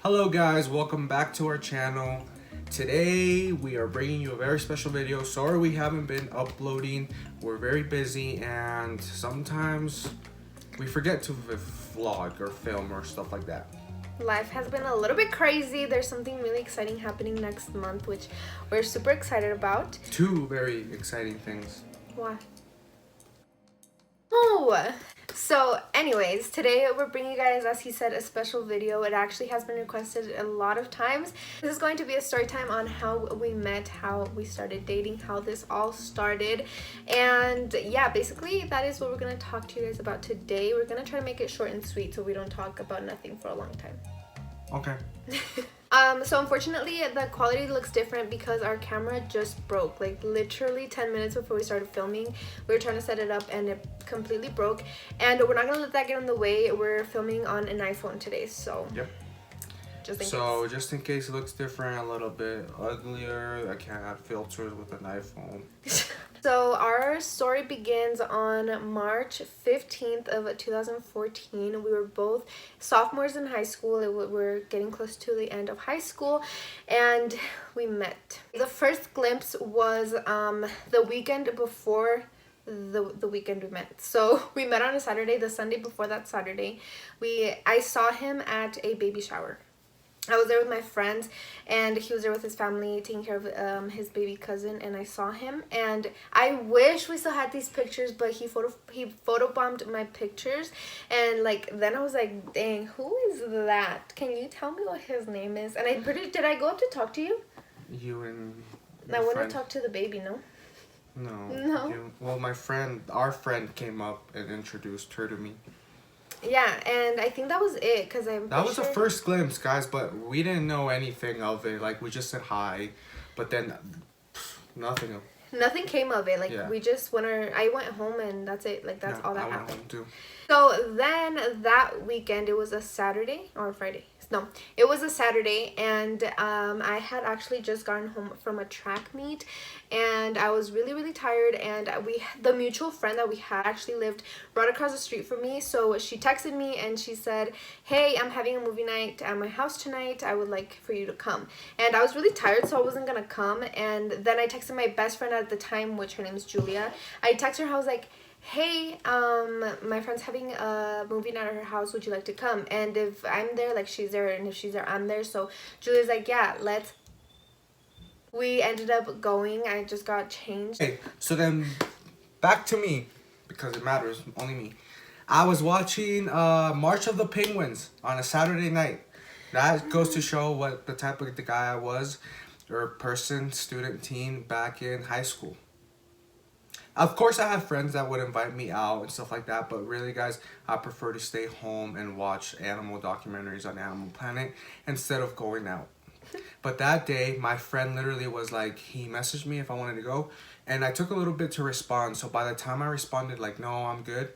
Hello guys, welcome back to our channel. Today we are bringing you a very special video. Sorry we haven't been uploading. We're very busy and sometimes we forget to vlog or film or stuff like that. Life has been a little bit crazy. There's something really exciting happening next month, which we're super excited about. Two very exciting things. What? Oh! So anyways, today we're bringing you guys, as he said, a special video. It actually has been requested a lot of times. This is going to be a story time on how we met, how we started dating, how this all started. And yeah, basically that is what we're going to talk to you guys about today. We're going to try to make it short and sweet so we don't talk about nothing for a long time. Okay. So unfortunately the quality looks different because our camera just broke. Like literally 10 minutes before we started filming, we were trying to set it up and it completely broke. And we're not gonna let that get in the way. We're filming on an iPhone today, so yep. Just in case it looks different, a little bit uglier, I can't have filters with an iPhone. So our story begins on March 15th of 2014. We were both sophomores in high school. We're getting close to the end of high school and we met. The first glimpse was the weekend before the weekend we met. So we met on a Saturday. The Sunday before that Saturday, I saw him at a baby shower. I was there with my friends and he was there with his family taking care of his baby cousin, and I saw him and I wish we still had these pictures, but he photobombed my pictures. And like then I was like, dang, who is that? Can you tell me what his name is? And did I go up to talk to you? You and I want to talk to the baby, no? No. Well, our friend came up and introduced her to me. Yeah, and I think that was it, because that was the first glimpse, guys, but we didn't know anything of it. Like, we just said hi, but then nothing came of it. Like, yeah. we just I went home and that's it. Like, that's all that happened. I went home too. So then that weekend, it was a Saturday or Friday. No, it was a Saturday, and I had actually just gotten home from a track meet, and I was really, really tired. And the mutual friend that we had actually lived right across the street from me. So she texted me and she said, hey, I'm having a movie night at my house tonight. I would like for you to come. And I was really tired, so I wasn't gonna come. And then I texted my best friend at the time, which her name is Julia. I texted her, I was like, hey, my friend's having a movie night at her house, would you like to come? And if I'm there, like, she's there, and if she's there, I'm there. So Julia's like, yeah, we ended up going. I just got changed. Hey, so then back to me, because it matters, only me. I was watching March of the Penguins on a Saturday night. That goes to show what the type of the guy I was, or person, student, teen, back in high school. Of course, I have friends that would invite me out and stuff like that, but really, guys, I prefer to stay home and watch animal documentaries on Animal Planet instead of going out. But that day, my friend literally was like, he messaged me if I wanted to go, and I took a little bit to respond. So by the time I responded, like, no, I'm good,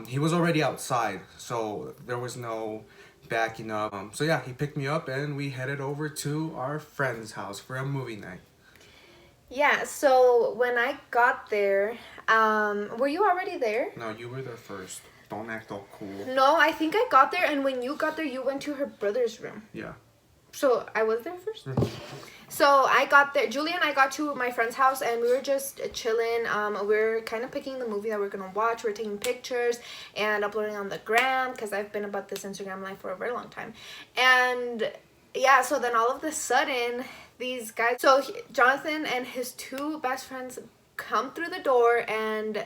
he was already outside, so there was no backing up. So yeah, he picked me up, and we headed over to our friend's house for a movie night. Yeah, so when I got there, were you already there? No, you were there first. Don't act all cool. No, I think I got there, and when you got there, you went to her brother's room. Yeah. So I was there first? So I got there, Julia and I got to my friend's house, and we were just chilling. We were kind of picking the movie that we're going to watch. We were taking pictures and uploading on the gram, because I've been about this Instagram life for a very long time. And yeah, so then all of a sudden, these guys, Jonathan and his two best friends come through the door, and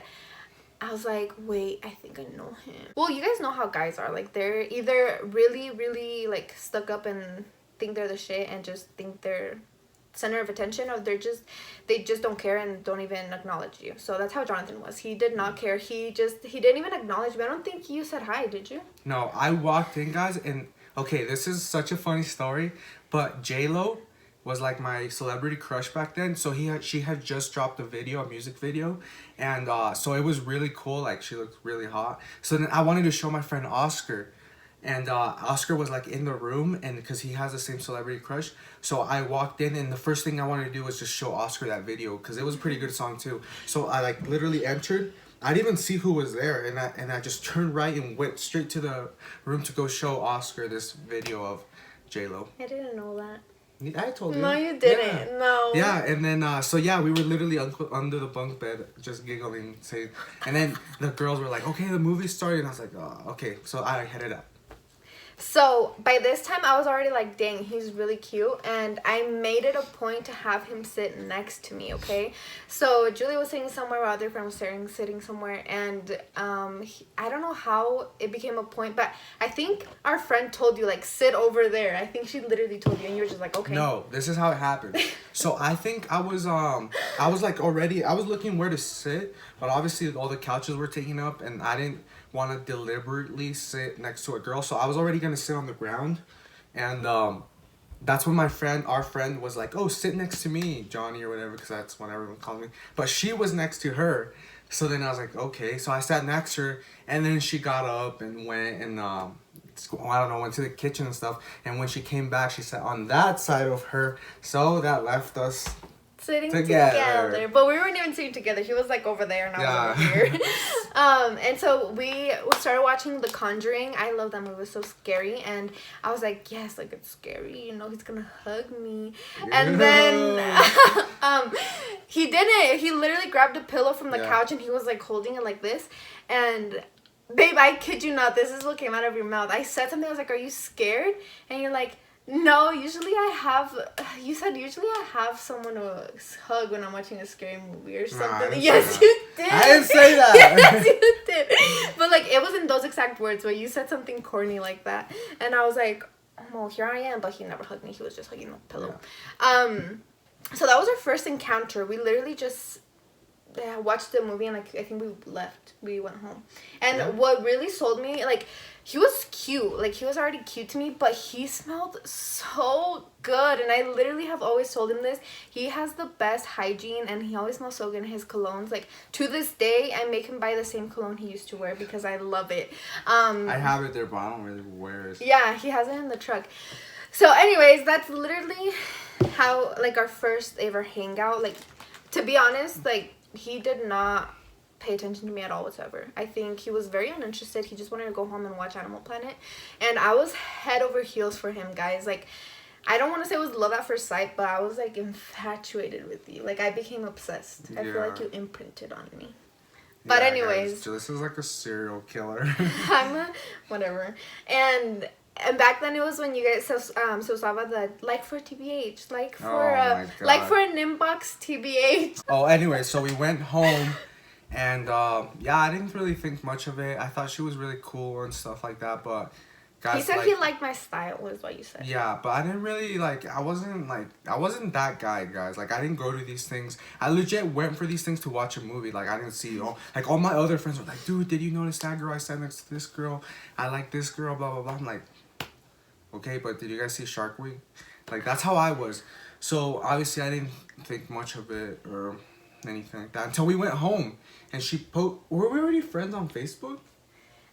I was like, wait, I think I know him. Well, you guys know how guys are. Like, they're either really, really, like, stuck up and think they're the shit and just think they're center of attention, or they just don't care and don't even acknowledge you. So that's how Jonathan was. He did not care. He didn't even acknowledge me. I don't think you said hi, did you? No, I walked in, guys, and okay, this is such a funny story, but J-Lo was like my celebrity crush back then. So she had just dropped a music video, and so it was really cool. Like, she looked really hot. So then I wanted to show my friend Oscar, and Oscar was like in the room, and because he has the same celebrity crush. So I walked in, and the first thing I wanted to do was just show Oscar that video, because it was a pretty good song too. So I like literally entered. I didn't even see who was there, and I just turned right and went straight to the room to go show Oscar this video of J-Lo. I didn't know that. I told you. No, you didn't. Yeah. No. Yeah, and then so yeah, we were literally under the bunk bed, just giggling, saying, and then the girls were like, "Okay, the movie's starting," and I was like, "Oh, okay." So I headed out. So by this time, I was already like, dang, he's really cute. And I made it a point to have him sit next to me, okay? So Julie was sitting somewhere, our other friend was sitting somewhere. And I don't know how it became a point, but I think our friend told you, like, sit over there. I think she literally told you, and you were just like, okay. No, this is how it happened. So I think I was like already, I was looking where to sit, but obviously all the couches were taken up, and I didn't want to deliberately sit next to a girl, so I was already gonna sit on the ground, and that's when our friend was like, "Oh, sit next to me, Johnny," or whatever, because that's what everyone called me. But she was next to her, so then I was like, okay. So I sat next to her, and then she got up and went and I don't know, went to the kitchen and stuff. And when she came back, she sat on that side of her, so that left us sitting together. But we weren't even sitting together. She was like over there and I was over here. And so we started watching The Conjuring. I love that movie. It was so scary. And I was like, yes, like it's scary. You know, he's going to hug me. Yeah. And then he didn't. He literally grabbed a pillow from the couch and he was like holding it like this. And babe, I kid you not, this is what came out of your mouth. I said something. I was like, are you scared? And you're like, no, usually I have someone to hug when I'm watching a scary movie or something. Yes, you did. I didn't say that. Yes, you did. But like, it wasn't those exact words, but you said something corny like that. And I was like, well, here I am. But he never hugged me. He was just hugging the pillow. Yeah. So that was our first encounter. We literally just watched the movie and like I think we went home. And what really sold me, like, he was cute, like he was already cute to me, but he smelled so good. And I literally have always told him this, he has the best hygiene and he always smells so good in his colognes. Like to this day I make him buy the same cologne he used to wear because I love it. I have it there, but I don't really wear it. Yeah, he has it in the truck. So anyways, that's literally how like our first ever hangout. Like, to be honest, like, he did not pay attention to me at all whatsoever. I think he was very uninterested. He just wanted to go home and watch Animal Planet. And I was head over heels for him, guys. Like, I don't want to say it was love at first sight, but I was, like, infatuated with you. Like, I became obsessed. I feel like you imprinted on me. But anyways. Guys, this is like a serial killer. Whatever. And back then it was when you guys so the like for TBH, like for an inbox TBH. Oh, anyway, so we went home, and I didn't really think much of it. I thought she was really cool and stuff like that, but guys, he said he liked my style, was what you said. Yeah, but I didn't really I wasn't that guy, guys. Like, I didn't go to these things. I legit went for these things to watch a movie. Like, I didn't see all my other friends were like, dude, did you notice that girl I sat next to this girl? I like this girl, blah blah blah. I'm like, okay, but did you guys see Shark Week? Like, that's how I was. So, obviously, I didn't think much of it or anything like that until we went home. And were we already friends on Facebook?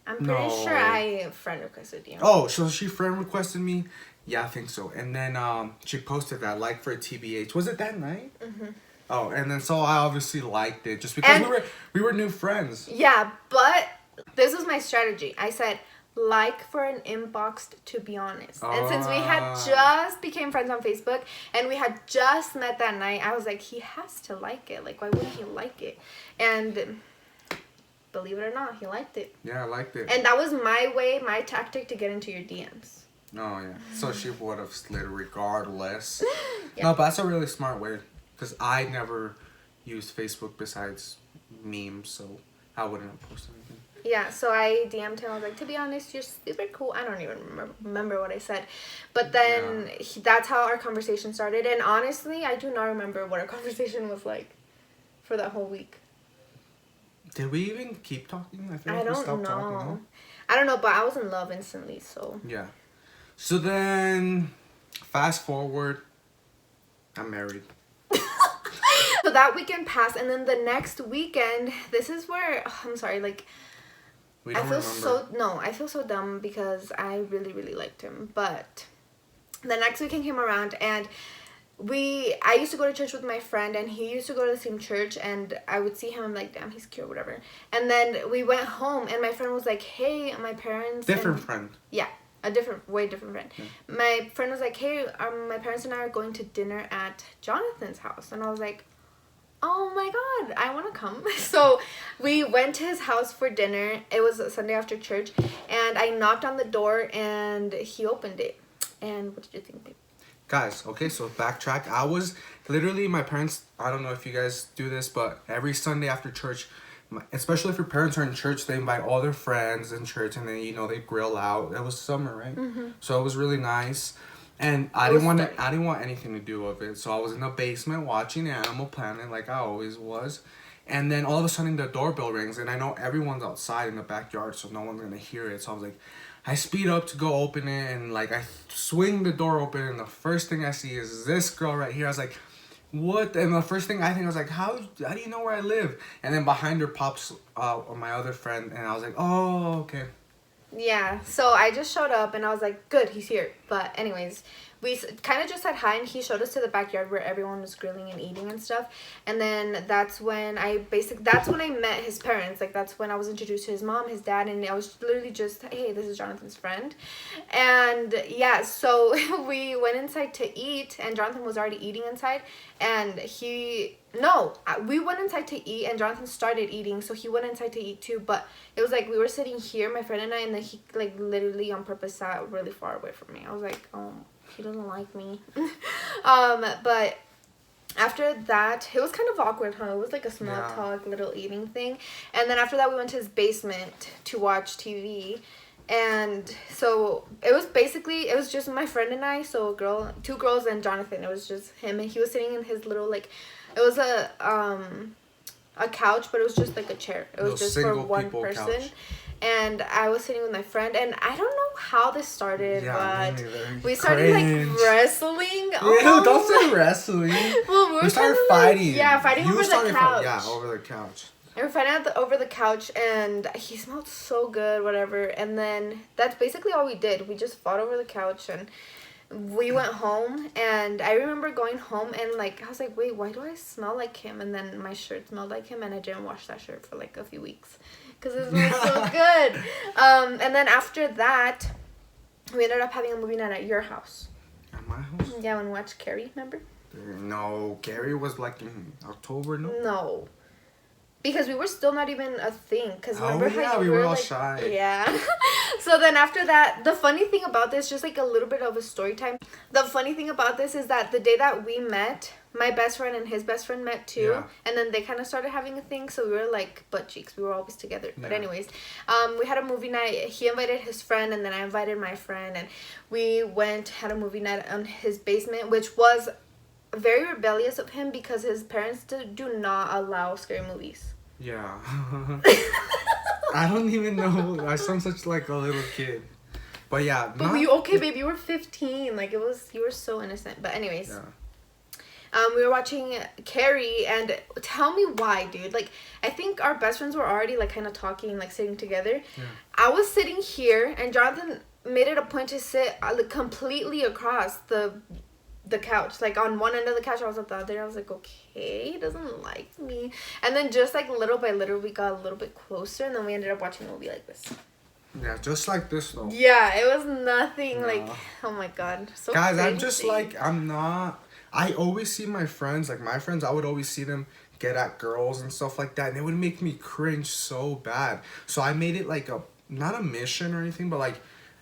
I'm pretty sure I friend requested you. Oh, so she friend requested me? Yeah, I think so. And then she posted that, like, for a TBH. Was it that night? Mm-hmm. Oh, and then so I obviously liked it just because we were new friends. Yeah, but this was my strategy. I said, like for an inbox, to be honest. And since we had just became friends on Facebook and we had just met that night, I was like, he has to like it. Like, why wouldn't he like it? And believe it or not, he liked it. Yeah, I liked it. And that was my tactic to get into your DMs. Oh, yeah. So she would have slid regardless. Yeah. No, but that's a really smart way. Because I never used Facebook besides memes, so I wouldn't have posted anything. Yeah, so I DM'd him. I was like, to be honest, you're super cool. I don't even remember what I said. But then that's how our conversation started. And honestly, I do not remember what our conversation was like for that whole week. Did we even keep talking? I feel like we stopped talking. No? I don't know, but I was in love instantly, so. Yeah. So then, fast forward, I'm married. So that weekend passed, and then the next weekend, this is where, I'm sorry, like, I feel so dumb because I really, really liked him. But the next weekend came around, and I used to go to church with my friend, and he used to go to the same church, and I would see him, I'm like, damn, he's cute, whatever. And then we went home, and my friend was like, hey, my parents... Different friend. Yeah. way different friend. My friend was like, hey, my parents and I are going to dinner at Jonathan's house. And I was like, oh my god, I want to come. So we went to his house for dinner. It was a Sunday after church. And I knocked on the door and he opened it. And what did you think, babe? Guys, okay, so backtrack. I was literally, my parents, I don't know if you guys do this, but every Sunday after church, especially if your parents are in church, they invite all their friends in church, and then, you know, they grill out. It was summer, right? Mm-hmm. So it was really nice. And I didn't want anything to do with it. So I was in the basement watching Animal Planet like I always was. And then all of a sudden the doorbell rings, and I know everyone's outside in the backyard, so no one's gonna hear it. So I was like, I speed up to go open it, and like I swing the door open, and the first thing I see is this girl right here. I was like, what? And the first thing I think, I was like, how do you know where I live? And then behind her pops my other friend, and I was like, oh, okay. Yeah, so I just showed up and I was like, good, he's here. But anyways, we kind of just said hi, and he showed us to the backyard where everyone was grilling and eating and stuff. And then that's when I met his parents. Like, that's when I was introduced to his mom, his dad, and I was literally just, hey, this is Jonathan's friend. And yeah, so we went inside to eat, and Jonathan was already eating inside. And we went inside to eat, and Jonathan started eating, so he went inside to eat too. But it was like we were sitting here, my friend and I, and then he like literally on purpose sat really far away from me. I was like, oh, he doesn't like me. But after that, it was kind of awkward, huh? It was like a small talk, little eating thing. And then after that, we went to his basement to watch TV. And so it was just my friend and I, so two girls and Jonathan. It was just him, and he was sitting in his little, like, it was a couch, but it was just like a chair. It was just for one person. Couch. And I was sitting with my friend, and I don't know how this started, but we started like wrestling. Yeah, don't say wrestling. Well, we started fighting. Fighting over the couch. Over the couch. And we're fighting over the couch, and he smelled so good, whatever. And then that's basically all we did. We just fought over the couch, and we went home. And I remember going home, and like I was like, wait, why do I smell like him? And then my shirt smelled like him, and I didn't wash that shirt for like a few weeks because it smelled so good. And then after that, we ended up having a movie night at your house. At my house? Yeah, when we watched Carrie, remember? No, Carrie was like in October, no? No. Because we were still not even a thing. Because remember how we were all like, shy. Yeah. So then after that, the funny thing about this, just like a little bit of a story time. The funny thing about this is that the day that we met, my best friend and his best friend met too. Yeah. And then they kind of started having a thing. So we were like butt cheeks. We were always together. Yeah. But anyways, we had a movie night. He invited his friend, and then I invited my friend. And we had a movie night on his basement, which was very rebellious of him because his parents do not allow scary movies. Yeah. I don't even know. I sound such like a little kid. But yeah. But babe, you were 15. Like, you were so innocent. But anyways. Yeah. We were watching Carrie, and tell me why, dude. Like, I think our best friends were already like kind of talking, like sitting together. Yeah. I was sitting here, and Jonathan made it a point to sit like completely across the couch, like on one end of the couch. I was at the other. I was like, okay, he doesn't like me. And then just like little by little, we got a little bit closer, and then we ended up watching a movie like this. Yeah, just like this though. Yeah, it was nothing like, oh my god, so guys, crazy. I'm just like, I always see my friends, like my friends, I would always see them get at girls and stuff like that, and it would make me cringe so bad. So I made it like not a mission or anything, but like,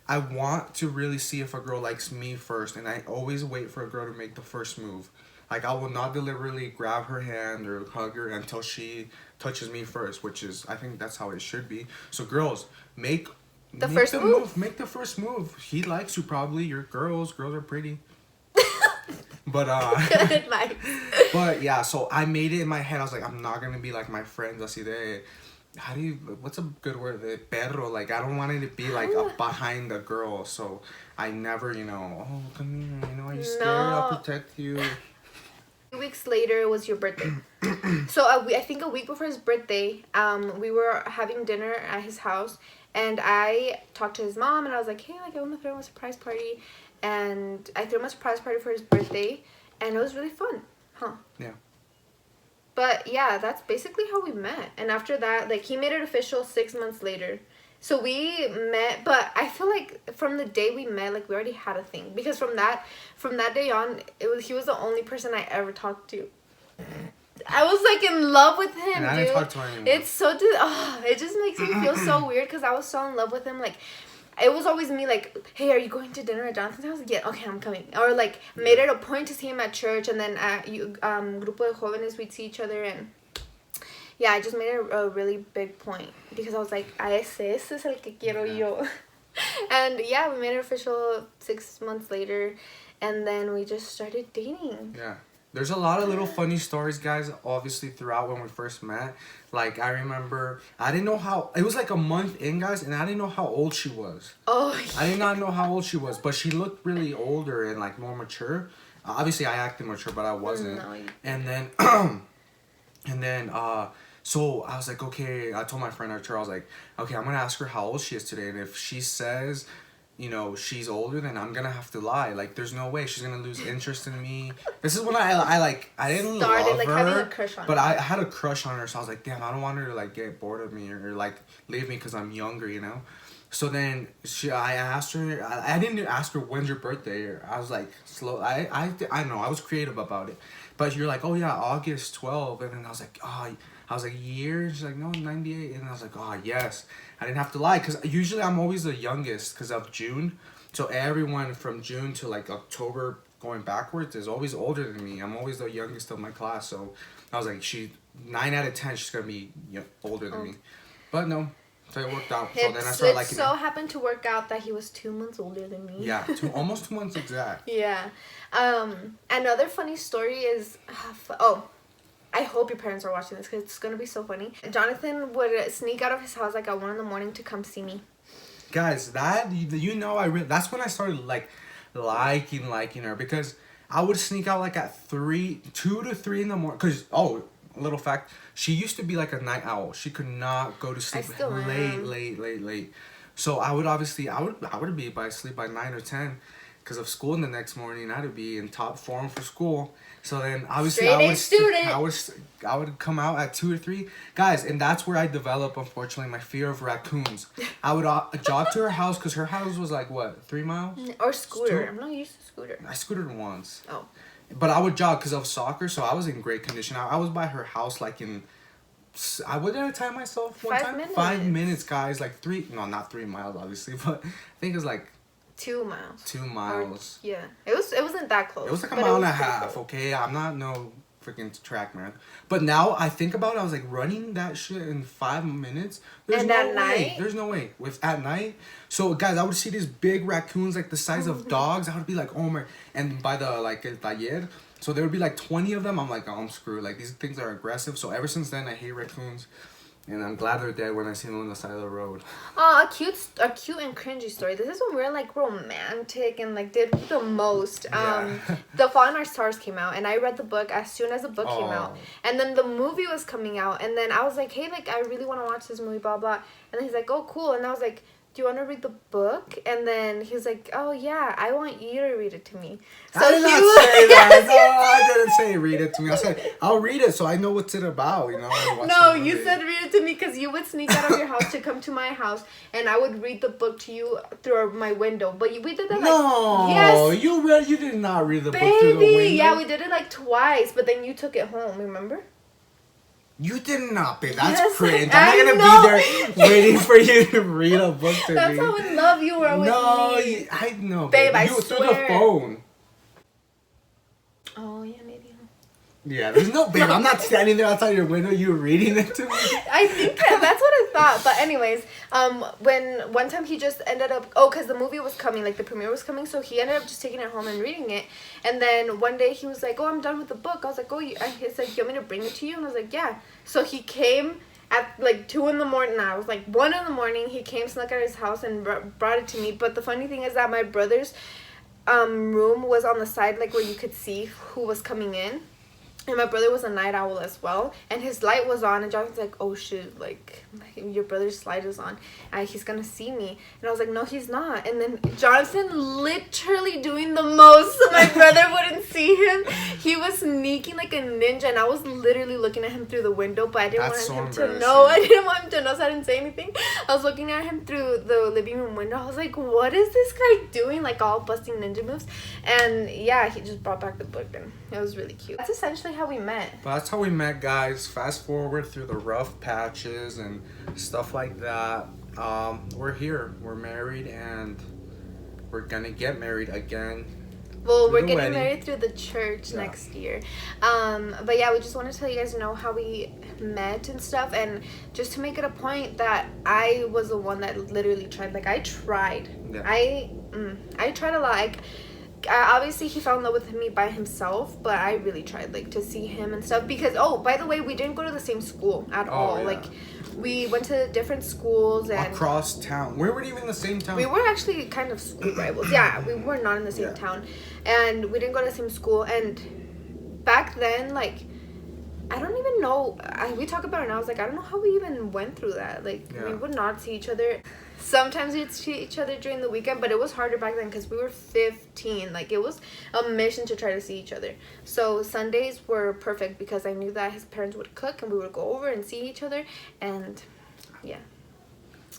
I want to really see if a girl likes me first, and I always wait for a girl to make the first move. Like, I will not deliberately grab her hand or hug her until she touches me first, which is, I think that's how it should be. So girls, make the first move. Make the first move. He likes you probably. You're girls. Girls are pretty. But good advice. But yeah, so I made it in my head. I was like, I'm not gonna be like my friends. Así de, what's a good word? The perro. Like, I don't want it to be like behind the girl. So I never, oh, come here. Are you scared? I'll protect you. 2 weeks later, it was your birthday. So I think a week before his birthday, we were having dinner at his house, and I talked to his mom, and I was like, hey, like, I want to throw him a surprise party. And I threw him a surprise party for his birthday, and it was really fun, huh? Yeah. But yeah, that's basically how we met. And after that, like, he made it official 6 months later. So we met, but I feel like from the day we met, like we already had a thing, because from that day on, he was the only person I ever talked to. I was like in love with him, and I dude. didn't talk to him anymore. It's so it just makes me feel so weird because I was so in love with him. Like, it was always me like, hey, are you going to dinner at Jonathan's house? Yeah, okay, I'm coming. Or like made it a point to see him at church, and then at Grupo de Jóvenes we'd see each other, and yeah, I just made it a really big point because I was like, ese es el que quiero yo. And yeah, we made it official 6 months later, and then we just started dating. Yeah. There's a lot of little funny stories, guys, obviously, throughout when we first met. Like, I remember, I didn't know how, it was like a month in, guys, and I didn't know how old she was. Oh, yeah. I did not know how old she was, but she looked really older and, like, more mature. Obviously, I acted mature, but I wasn't. No, And then, so I was like, okay, I told my friend Archer, I was like, okay, I'm going to ask her how old she is today, and if she says, you know, she's older, then I'm gonna have to lie. Like, there's no way she's gonna lose interest in me. This is when I didn't started love like her, having a crush on but her. I had a crush on her. So I was like, damn, I don't want her to like get bored of me or like leave me because I'm younger, you know. So then I asked her. I didn't ask her when's your birthday. I was like slow. I know I was creative about it, but you're like, oh yeah, August 12, and then I was like, oh. I was like, year? She's like, no, 98. And I was like, oh, yes. I didn't have to lie. Because usually I'm always the youngest because of June. So everyone from June to like October going backwards is always older than me. I'm always the youngest of my class. So I was like, 9 out of 10, she's going to be older than me. But no. So it worked out. So then I started liking it so happened to work out that he was 2 months older than me. Yeah, almost 2 months exact. Yeah. Another funny story is... I hope your parents are watching this because it's going to be so funny. Jonathan would sneak out of his house like at 1 a.m. to come see me. Guys, that's when I started like liking her, because I would sneak out like at 2 to 3 in the morning. Because, a little fact, she used to be like a night owl. She could not go to sleep late. So I would be asleep by 9 or 10 because of school in the next morning. I had to be in top form for school. So then, obviously, I would come out at 2 or 3, guys, and that's where I developed, unfortunately, my fear of raccoons. I would jog to her house because her house was like what, 3 miles? Or scooter. I'm not used to scooter. I scootered once. Oh. But I would jog because of soccer, so I was in great condition. I was by her house like in. What did I time myself? 5 minutes. 5 minutes, guys. Like 3. No, not 3 miles, obviously, but I think it was like. 2 miles. 2 miles. Yeah. It wasn't that close. It was like a mile and a half, okay? I'm not no freaking track man. But now I think about it, I was like, running that shit in 5 minutes? There's no way. Night? There's no way. At night? So, guys, I would see these big raccoons, like the size of dogs. I would be like, oh my. And by the, like, el taller. So there would be like 20 of them. I'm like, oh, I'm screwed. Like, these things are aggressive. So ever since then, I hate raccoons. And I'm glad they're dead when I see them on the side of the road. A cute and cringy story. This is when we were like romantic and like did the most. Yeah. The Fault in Our Stars came out, and I read the book as soon as the book came out. And then the movie was coming out, and then I was like, hey, like I really want to watch this movie, blah blah. And then he's like, oh cool. And I was like, do you want to read the book? And then he was like, oh yeah, I want you to read it to me. So I did not say that. No, I didn't say read it to me. I said, I'll read it so I know what's it about, you know. No, you said read it to me because you would sneak out of your house to come to my house, and I would read the book to you through my window. But we did that like... No, yes. You did not read the book through the window. Yeah, we did it like twice, but then you took it home, remember? You did not, babe. That's yes, cringe. I'm not gonna be there waiting for you to read a book to me. That's how in love you were with me. No, I know, babe. I you swear. through the phone. Oh yeah, maybe. Yeah, there's no babe. I'm not standing there outside your window. You reading it to me. I think that's what I thought. But anyways, when one time he just ended up because the movie was coming, like the premiere was coming, so he ended up just taking it home and reading it. And then one day he was like, "Oh, I'm done with the book." I was like, "Oh," he said, "You want me to bring it to you?" And I was like, "Yeah." So he came at like 2 in the morning. I was like 1 in the morning. He came, snuck out of his house, and brought it to me. But the funny thing is that my brother's room was on the side, like where you could see who was coming in. And my brother was a night owl as well. And his light was on. And Jonathan's like, oh, shit. Like your brother's light is on. And he's going to see me. And I was like, no, he's not. And then Jonathan literally doing the most so my brother wouldn't see him. He was sneaking like a ninja, and I was literally looking at him through the window, but I didn't That's want him so to know. I embarrassing. didn't want him to know, so I didn't say anything. I was looking at him through the living room window. I was like, what is this guy doing? Like all busting ninja moves. And yeah, he just brought back the book, and it was really cute. That's essentially how we met. But that's how we met, guys. Fast forward through the rough patches and stuff like that. We're here. We're married, and we're gonna get married again. Well, we're the getting wedding. married through the church Yeah. next year. But yeah, we just want to tell you guys know how we met and stuff, and just to make it a point that I was the one that literally tried. Like I tried. Yeah. I tried a lot. Like, obviously he fell in love with me by himself, but I really tried like to see him and stuff because by the way, we didn't go to the same school at all. Yeah. Like we went to different schools and Across town. We weren't even in the same town. we were actually kind of school rivals. Yeah, we were not in the same town, and we didn't go to the same school. And back then, like, I don't even know. We talk about it now. I was like, I don't know how we even went through that. Like, we would not see each other. Sometimes we'd see each other during the weekend, but it was harder back then because we were 15. Like, it was a mission to try to see each other. So Sundays were perfect because I knew that his parents would cook and we would go over and see each other. And yeah.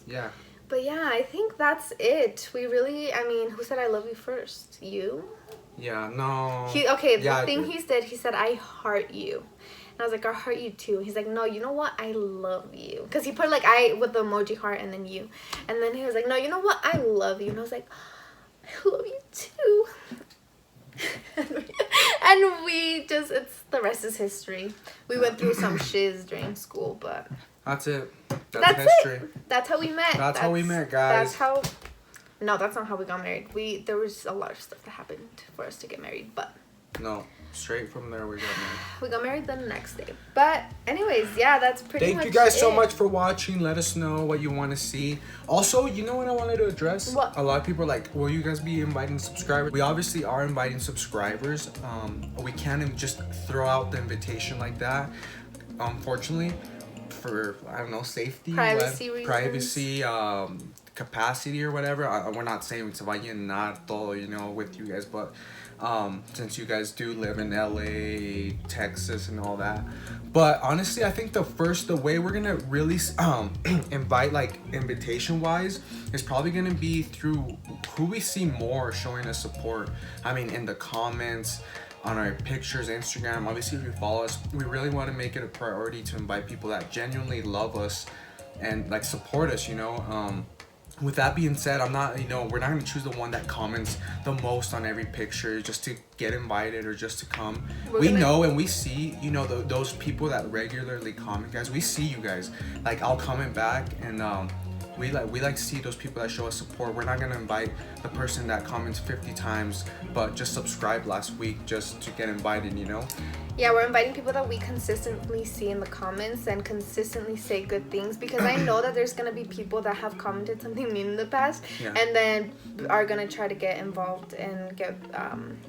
Yeah. But yeah, I think that's it. We really, I mean, who said I love you first? You? Yeah, no. The thing he said, I heart you. And I was like, I heart you too. He's like, no, you know what? I love you. Because he put like I with the emoji heart and then you. And then he was like, no, you know what? I love you. And I was like, I love you too. and we just, the rest is history. We went through some shiz during school, but. That's it. That's history. It. That's how we met. That's how we met, guys. No, that's not how we got married. There was a lot of stuff that happened for us to get married, but. No, straight from there we got married. We got married the next day. But anyways, yeah, that's pretty much Thank you guys so it. much for watching. Let us know what you want to see. Also, you know what I wanted to address? What? A lot of people are like, will you guys be inviting subscribers? We obviously are inviting subscribers. We can't just throw out the invitation like that. Unfortunately, for, I don't know, safety. Privacy reasons. Capacity or whatever. We're not saying se vayan nada todo, with you guys, but since you guys do live in LA, Texas, and all that. But honestly, I think the way we're gonna really invite, like, invitation wise, is probably gonna be through who we see more showing us support. I mean, in the comments, on our pictures, Instagram. Obviously, if you follow us, we really want to make it a priority to invite people that genuinely love us and like support us, With that being said, I'm not, we're not going to choose the one that comments the most on every picture just to get invited or just to come. We know and we see, those people that regularly comment, guys. We see you guys. Like, I'll comment back, and we like to see those people that show us support. We're not going to invite the person that comments 50 times but just subscribed last week just to get invited, Yeah, we're inviting people that we consistently see in the comments and consistently say good things, because I know that there's going to be people that have commented something mean in the past and then are going to try to get involved and get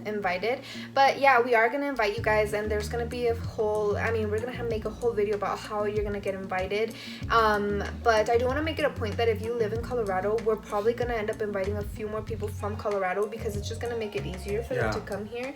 invited. But yeah, we are going to invite you guys, and there's going to be we're going to make a whole video about how you're going to get invited. But I do want to make it a point that if you live in Colorado, we're probably going to end up inviting a few more people from Colorado, because it's just going to make it easier for them to come here.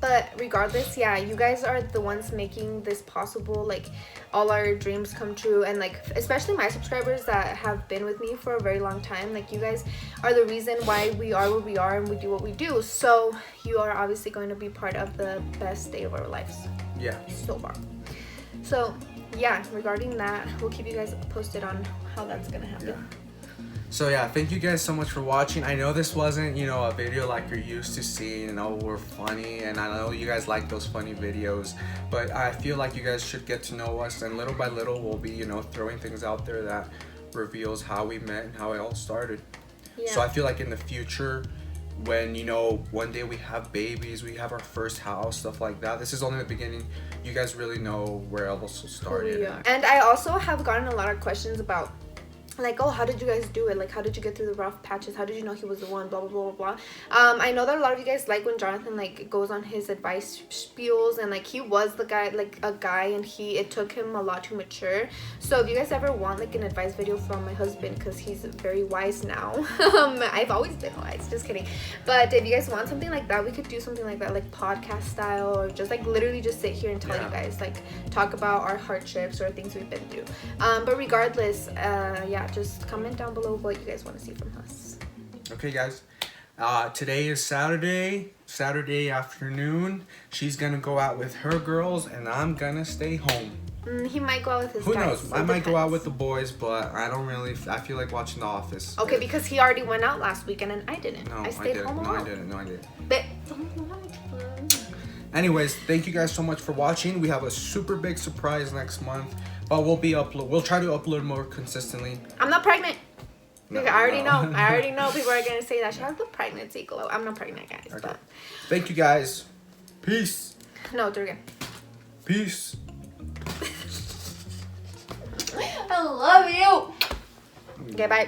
But regardless, yeah, you guys are the ones making this possible, like all our dreams come true, and like especially my subscribers that have been with me for a very long time. Like, you guys are the reason why we are where we are and we do what we do. So you are obviously going to be part of the best day of our lives. Yeah. So far. So yeah, regarding that, we'll keep you guys posted on how that's gonna happen. Yeah. So yeah, thank you guys so much for watching. I know this wasn't, a video like you're used to seeing, we're funny, and I know you guys like those funny videos, but I feel like you guys should get to know us, and little by little we'll be, throwing things out there that reveals how we met and how it all started. Yeah. So I feel like in the future, when, one day we have babies, we have our first house, stuff like that, this is only the beginning. You guys really know where else started. And I also have gotten a lot of questions about like, oh, how did you guys do it? Like, how did you get through the rough patches? How did you know he was the one? Blah, blah, blah, blah, blah. I know that a lot of you guys like when Jonathan, like, goes on his advice spiels, and, like, he was the guy, like, a guy, and it took him a lot to mature. So if you guys ever want, like, an advice video from my husband, because he's very wise now. I've always been wise, just kidding. But if you guys want something like that, we could do something like that, like, podcast style, or just, like, literally just sit here and tell you guys, like, talk about our hardships or things we've been through. But regardless, yeah, just comment down below what you guys want to see from us. Okay, guys. Today is Saturday afternoon. She's gonna go out with her girls, and I'm gonna stay home. He might go out with his Who guys. knows? I might go out with the boys, but I don't really. I feel like watching The Office. Okay, because he already went out last weekend and I didn't. No, I stayed home alone. No, I didn't. But anyways, thank you guys so much for watching. We have a super big surprise next month, but we'll try to upload more consistently. I'm not pregnant. No, I already know people are gonna say that she has the pregnancy glow. I'm not pregnant, guys. Okay. But Thank you guys. Peace. no, do it again. Peace. I love you. Okay, bye.